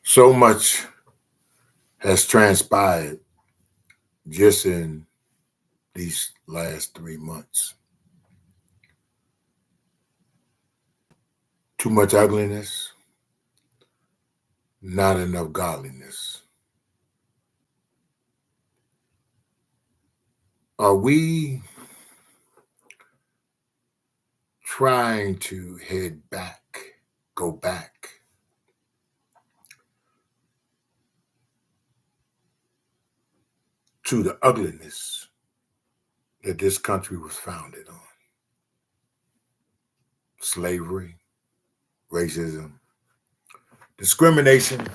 So much has transpired just in these last 3 months. Too much ugliness, not enough godliness. Are we trying to head back, go back to the ugliness that this country was founded on? Slavery, racism, discrimination,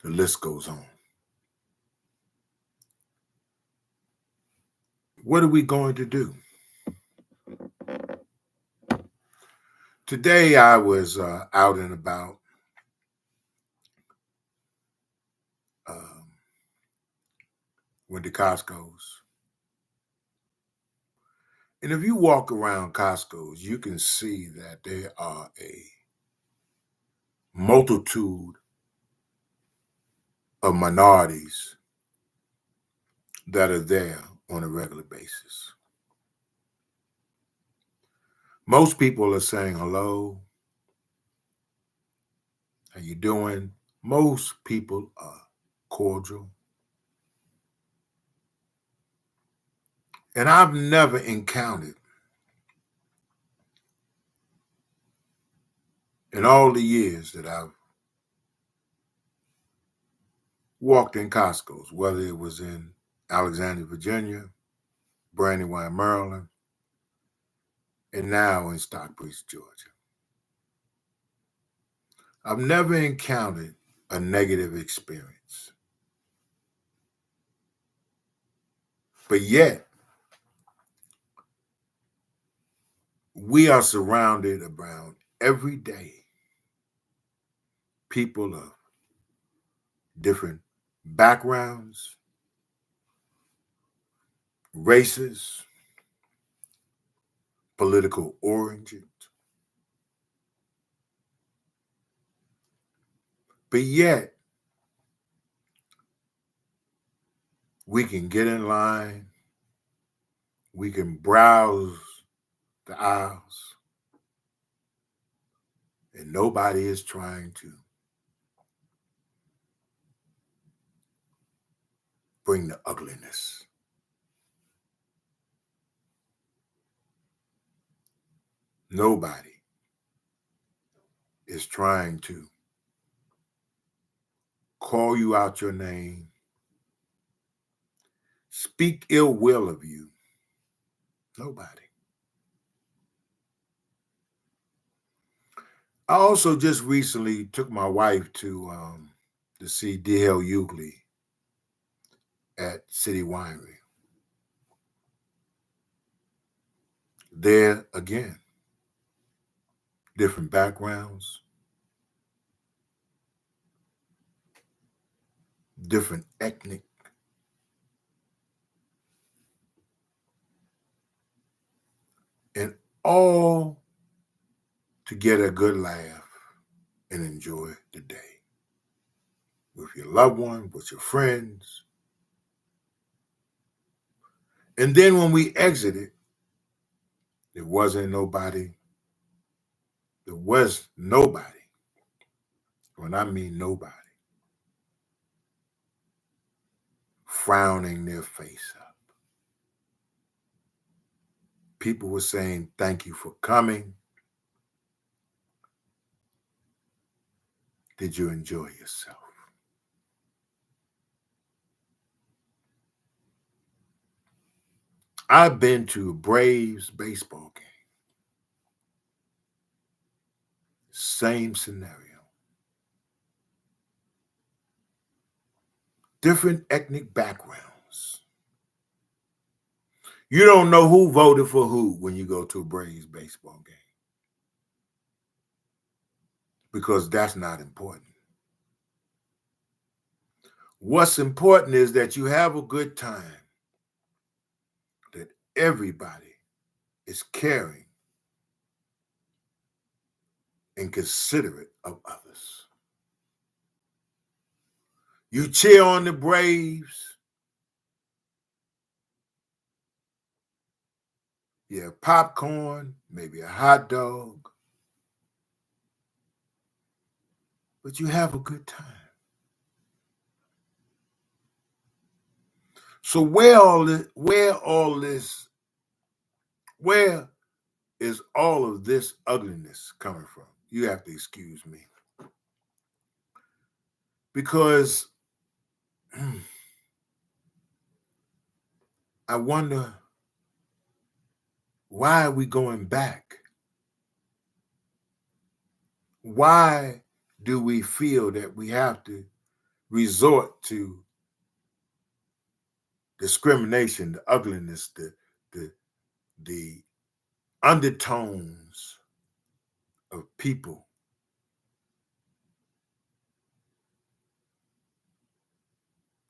the list goes on. What are we going to do? Today I was out and about. Um, Went to Costco's. And if you walk around Costco's, you can see that there are a multitude of minorities that are there on a regular basis. Most people are saying hello, how you doing? Most people are cordial. And I've never encountered in all the years that I've walked in Costco's, whether it was in Alexandria, Virginia, Brandywine, Maryland, and now in Stockbridge, Georgia. I've never encountered a negative experience. But yet, we are surrounded around every day people of different backgrounds, races, political origins. But yet, we can get in line, we can browse the aisles, and nobody is trying to bring the ugliness. Nobody is trying to call you out your name, speak ill will of you. Nobody. I also just recently took my wife to see D.L. Hughley at City Winery. There again, different backgrounds, different ethnic, and all to get a good laugh and enjoy the day with your loved one, with your friends. And then when we exited, there wasn't nobody. There was nobody. When I mean nobody, frowning their face up. People were saying, "Thank you for coming. Did you enjoy yourself?" I've been to a Braves baseball game. Same scenario. Different ethnic backgrounds. You don't know who voted for who when you go to a Braves baseball game because that's not important. What's important is that you have a good time, that everybody is caring and considerate of others. You cheer on the Braves. You have popcorn, maybe a hot dog, but you have a good time. So where is all of this ugliness coming from? You have to excuse me. Because I wonder, why are we going back? Why do we feel that we have to resort to discrimination, the ugliness, the undertones of people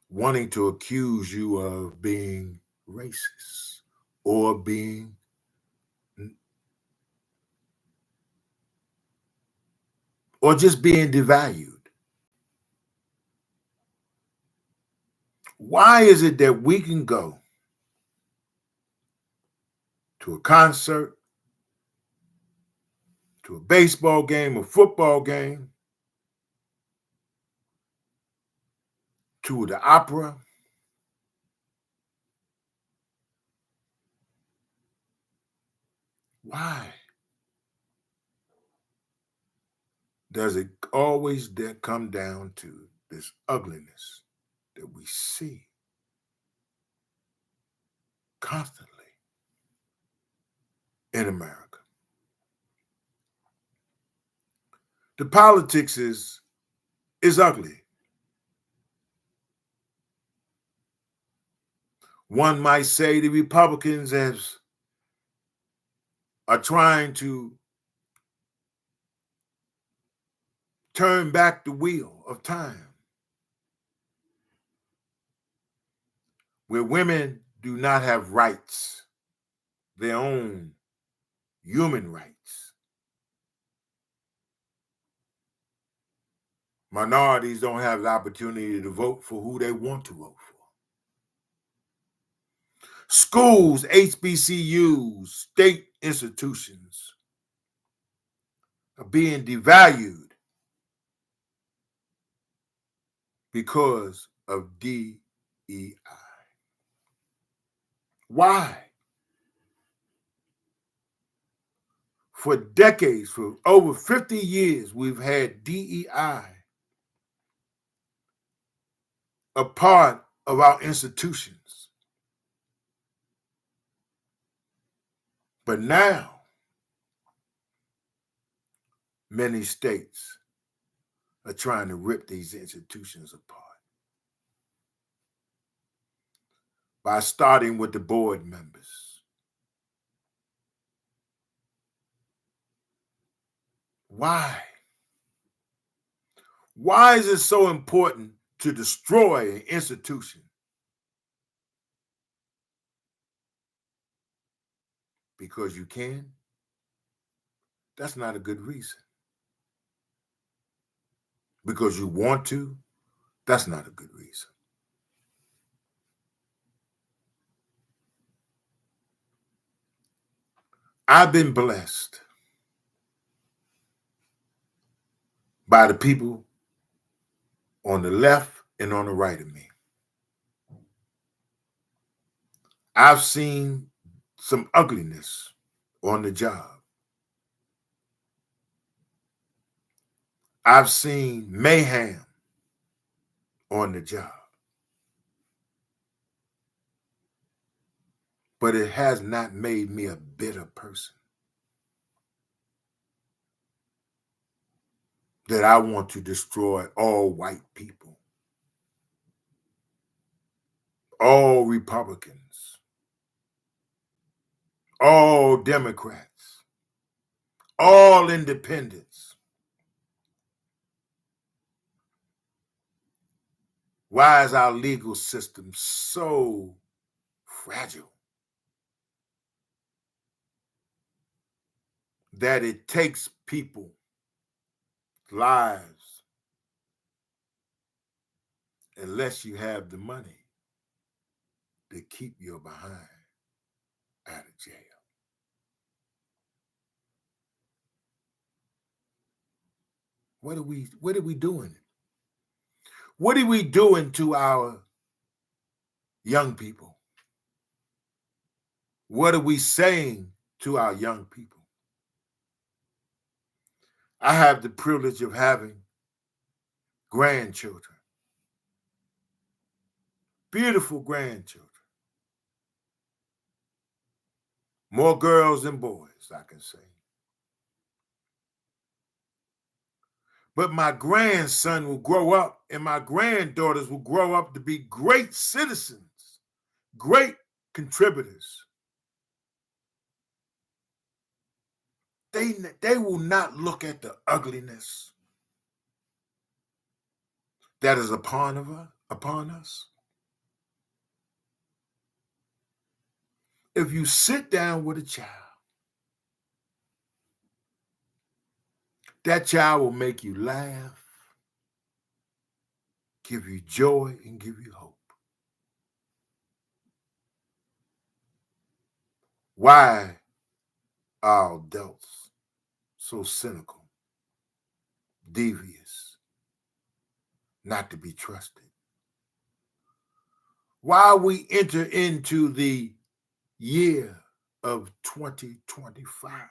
wanting to accuse you of being racist or being or just being devalued? Why is it that we can go to a concert, to a baseball game, a football game, to the opera, why does it always come down to this ugliness that we see constantly in America? The politics is ugly. One might say the Republicans are trying to turn back the wheel of time, where women do not have rights, their own human rights. Minorities don't have the opportunity to vote for who they want to vote for. Schools, HBCUs, state institutions are being devalued because of DEI. Why? For decades, for over 50 years, we've had DEI a part of our institutions. But now, many states are trying to rip these institutions apart by starting with the board members. Why? Why is it so important to destroy an institution? Because you can? That's not a good reason. Because you want to? That's not a good reason. I've been blessed by the people on the left and on the right of me. I've seen some ugliness on the job. I've seen mayhem on the job. But it has not made me a bitter person that I want to destroy all white people, all Republicans, all Democrats, all independents. Why is our legal system so fragile that it takes people's lives unless you have the money to keep your behind out of jail. What are we doing? What are we doing to our young people? What are we saying to our young people? I have the privilege of having grandchildren, beautiful grandchildren, more girls than boys, I can say. But my grandson will grow up and my granddaughters will grow up to be great citizens, great contributors. They will not look at the ugliness that is upon us. If you sit down with a child, that child will make you laugh, give you joy, and give you hope. Why are adults so cynical, devious, not to be trusted? Why we enter into the year of 2025?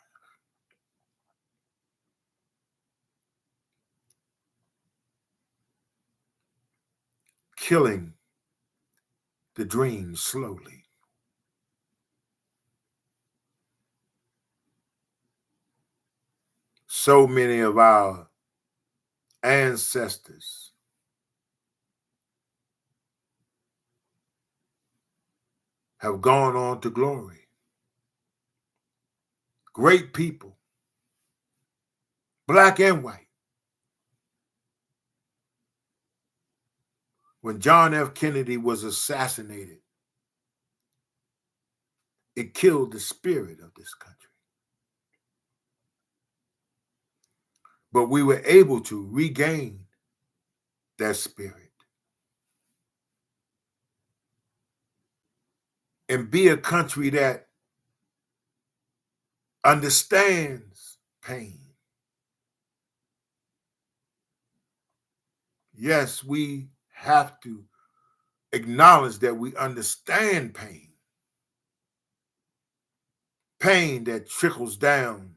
Killing the dream slowly. So many of our ancestors have gone on to glory. Great people, black and white. When John F. Kennedy was assassinated, it killed the spirit of this country. But we were able to regain that spirit and be a country that understands pain. Yes, we have to acknowledge that we understand pain. Pain that trickles down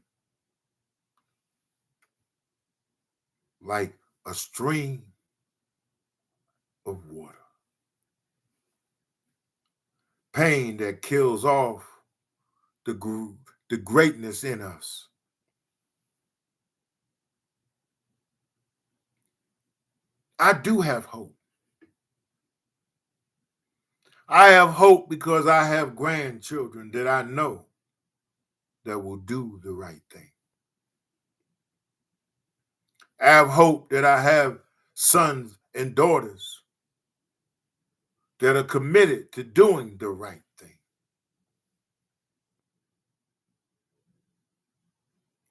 like a stream of water. Pain that kills off the greatness in us. I do have hope. I have hope because I have grandchildren that I know that will do the right thing. I have hope that I have sons and daughters that are committed to doing the right thing.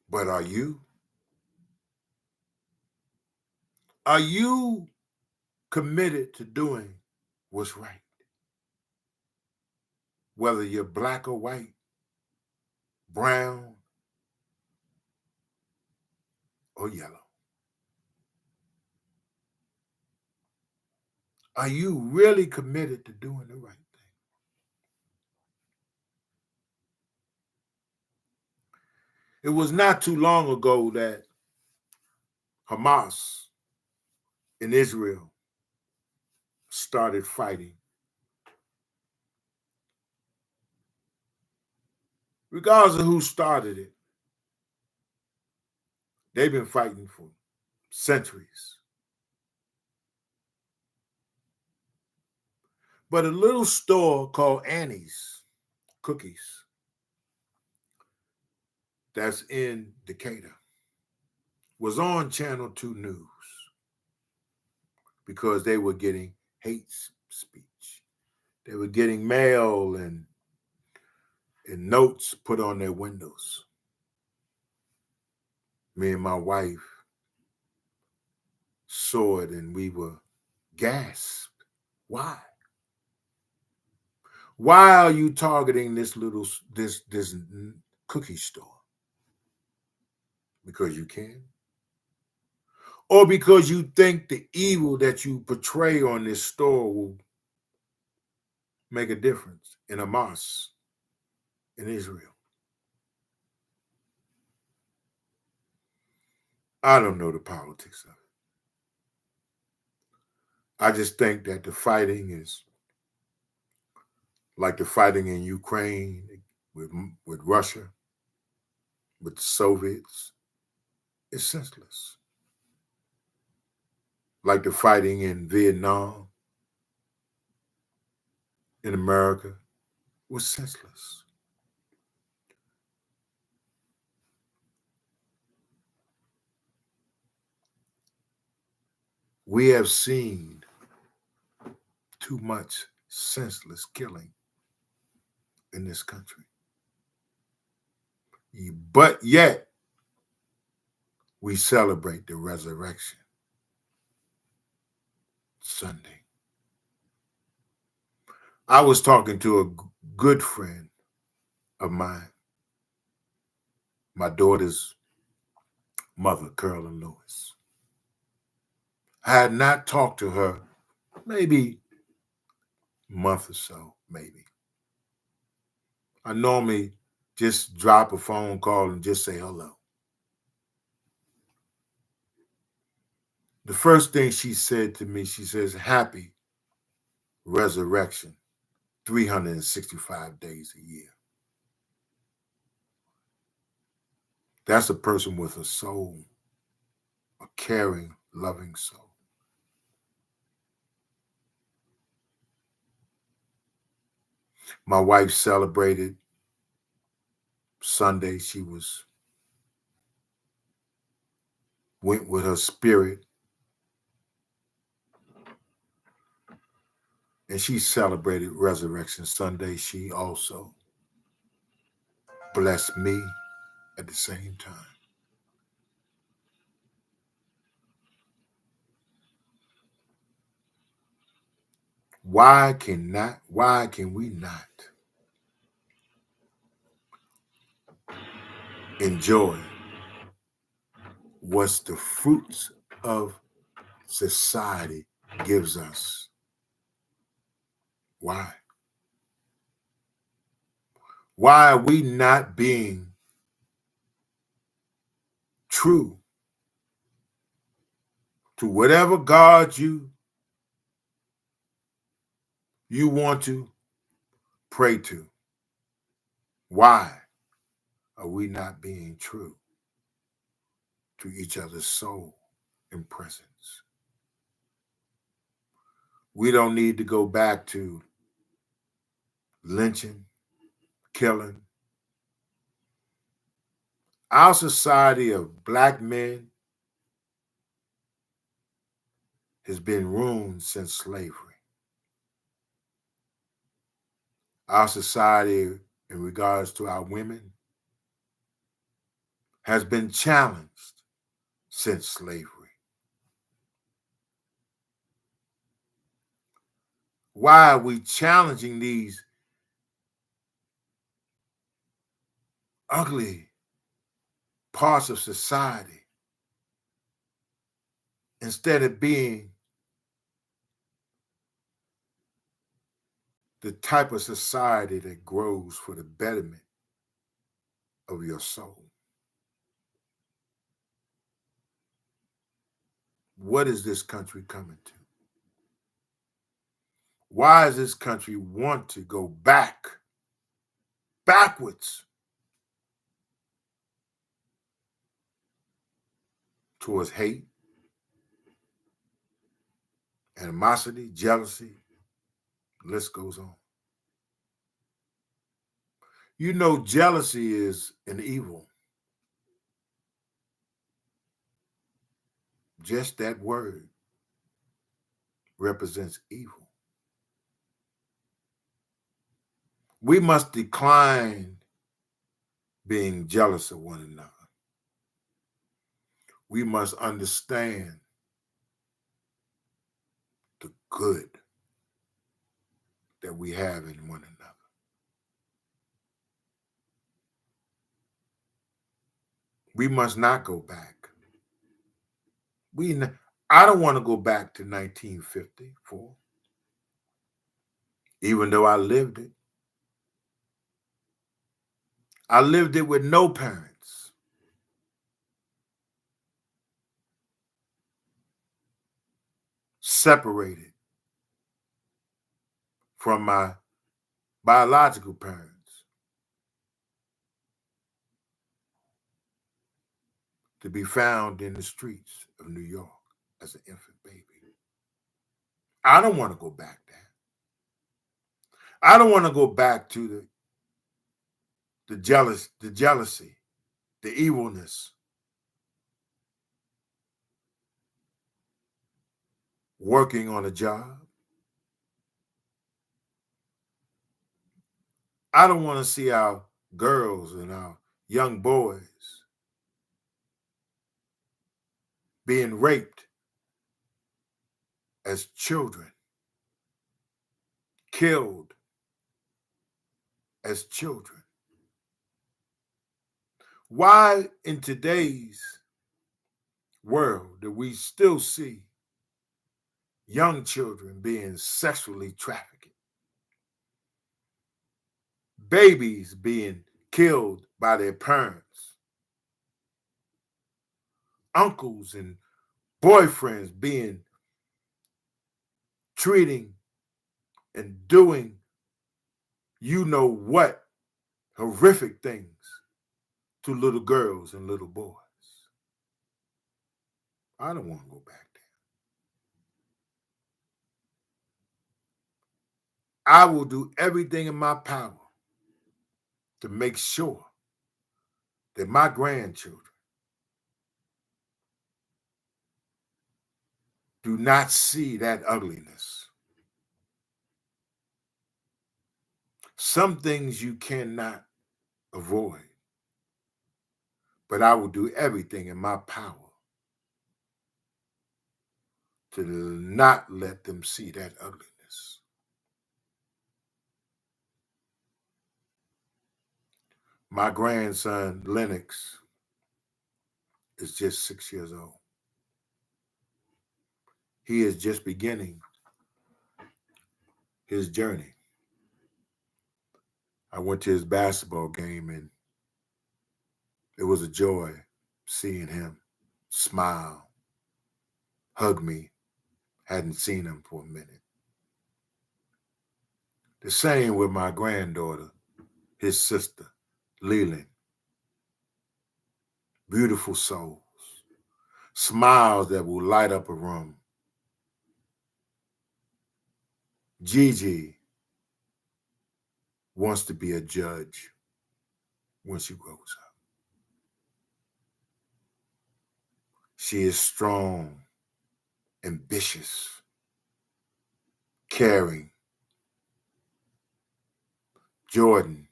But are you? Are you committed to doing what's right? Whether you're black or white, brown or yellow. Are you really committed to doing the right thing? It was not too long ago that Hamas in Israel started fighting. Regardless of who started it, they've been fighting for centuries. But a little store called Annie's Cookies that's in Decatur was on Channel 2 News because they were getting hate speech. They were getting mail and notes put on their windows. Me and my wife saw it and we were gasped. Why? Why are you targeting this cookie store? Because you can? Or because you think the evil that you portray on this store will make a difference in a mosque in Israel? I don't know the politics of it. I just think that the fighting is like the fighting in Ukraine with Russia, with the Soviets. It's senseless. Like the fighting in Vietnam, in America, was senseless. We have seen too much senseless killing in this country. But yet, we celebrate the resurrection Sunday. I was talking to a good friend of mine, my daughter's mother, Carolyn Lewis. I had not talked to her maybe a month or so, maybe. I normally just drop a phone call and just say hello. The first thing she said to me, she says, "Happy resurrection, 365 days a year." That's a person with a soul, a caring, loving soul. My wife celebrated Sunday. She went with her spirit, and she celebrated Resurrection Sunday. She also blessed me at the same time. Why can we not enjoy what the fruits of society gives us? Why? Why are we not being true to whatever God you want to pray to? Why are we not being true to each other's soul and presence? We don't need to go back to lynching, killing. Our society of black men has been ruined since slavery. Our society, in regards to our women, has been challenged since slavery. Why are we challenging these ugly parts of society instead of being the type of society that grows for the betterment of your soul? What is this country coming to? Why does this country want to go backwards towards hate, animosity, jealousy? The list goes on. You know, jealousy is an evil. Just that word represents evil. We must decline being jealous of one another. We must understand the good that we have in one another. We must not go back. I don't want to go back to 1954, even though I lived it. I lived it with no parents. Separated from my biological parents to be found in the streets of New York as an infant baby. I don't want to go back there. I don't want to go back to the jealousy, the evilness, working on a job. I don't want to see our girls and our young boys being raped as children, killed as children. Why in today's world do we still see young children being sexually trafficked? Babies being killed by their parents, uncles and boyfriends being treating and doing you know what horrific things to little girls and little boys. I don't want to go back there. I will do everything in my power to make sure that my grandchildren do not see that ugliness. Some things you cannot avoid, but I will do everything in my power to not let them see that ugliness. My grandson, Lennox, is just 6 years old. He is just beginning his journey. I went to his basketball game and it was a joy seeing him smile, hug me. Hadn't seen him for a minute. The same with my granddaughter, his sister, Leland. Beautiful souls, smiles that will light up a room. Gigi wants to be a judge when she grows up. She is strong, ambitious, caring. Jordan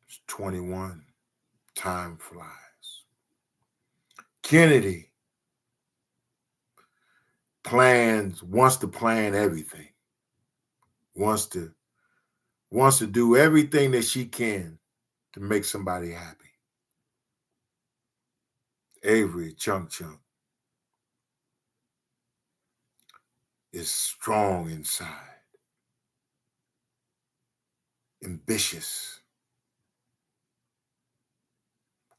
is 21. Time flies. Kennedy wants to plan everything. Wants to do everything that she can to make somebody happy. Avery Chunk is strong inside, ambitious.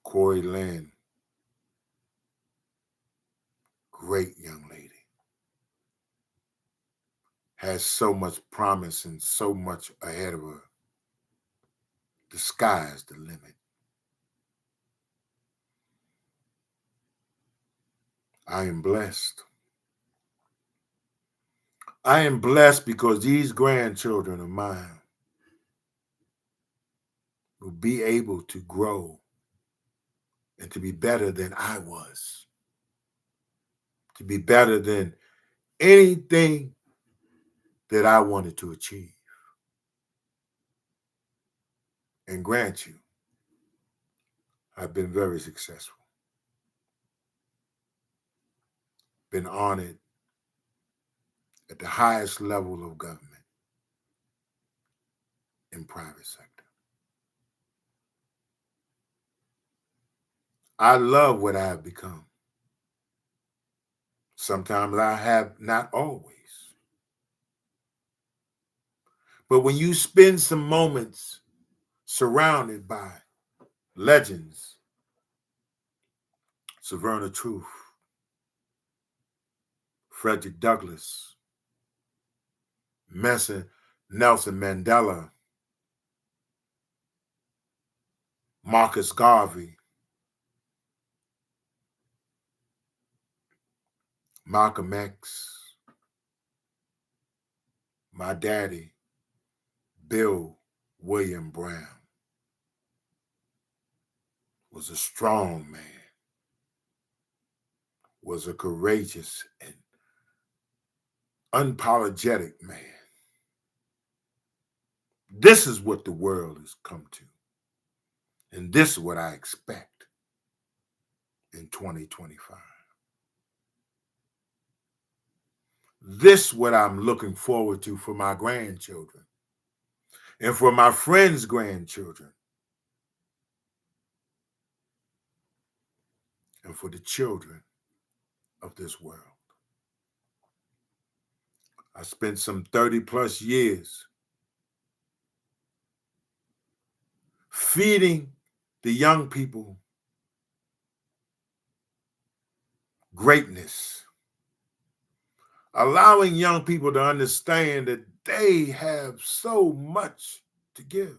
Corey Lynn, great young lady, has so much promise and so much ahead of her. The sky's the limit. I am blessed. I am blessed because these grandchildren of mine will be able to grow and to be better than I was, to be better than anything that I wanted to achieve. And grant you, I've been very successful, been honored at the highest level of government. and private sector. I love what I have become. Sometimes I have, not always. But when you spend some moments surrounded by legends, Sojourner Truth, Frederick Douglass, Nelson Mandela, Marcus Garvey, Malcolm X, my daddy, Bill William Brown, was a strong man, was a courageous and unapologetic man. This is what the world has come to. And this is what I expect in 2025. This is what I'm looking forward to for my grandchildren and for my friends' grandchildren and for the children of this world. I spent some 30 plus years feeding the young people greatness, allowing young people to understand that they have so much to give.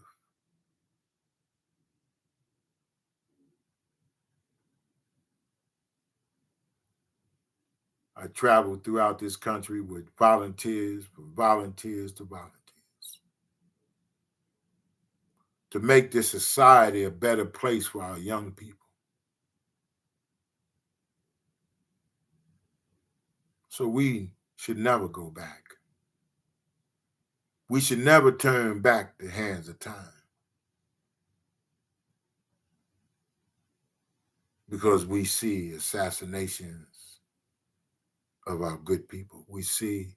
I traveled throughout this country with volunteers, from volunteers to volunteers, to make this society a better place for our young people. So we should never go back. We should never turn back the hands of time, because we see assassinations of our good people. We see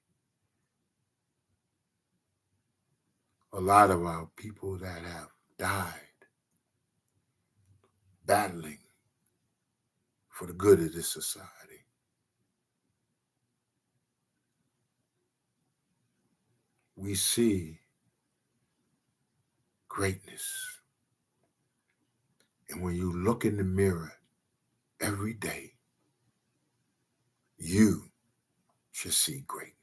a lot of our people that have died battling for the good of this society. We see greatness. And when you look in the mirror every day, you should see greatness.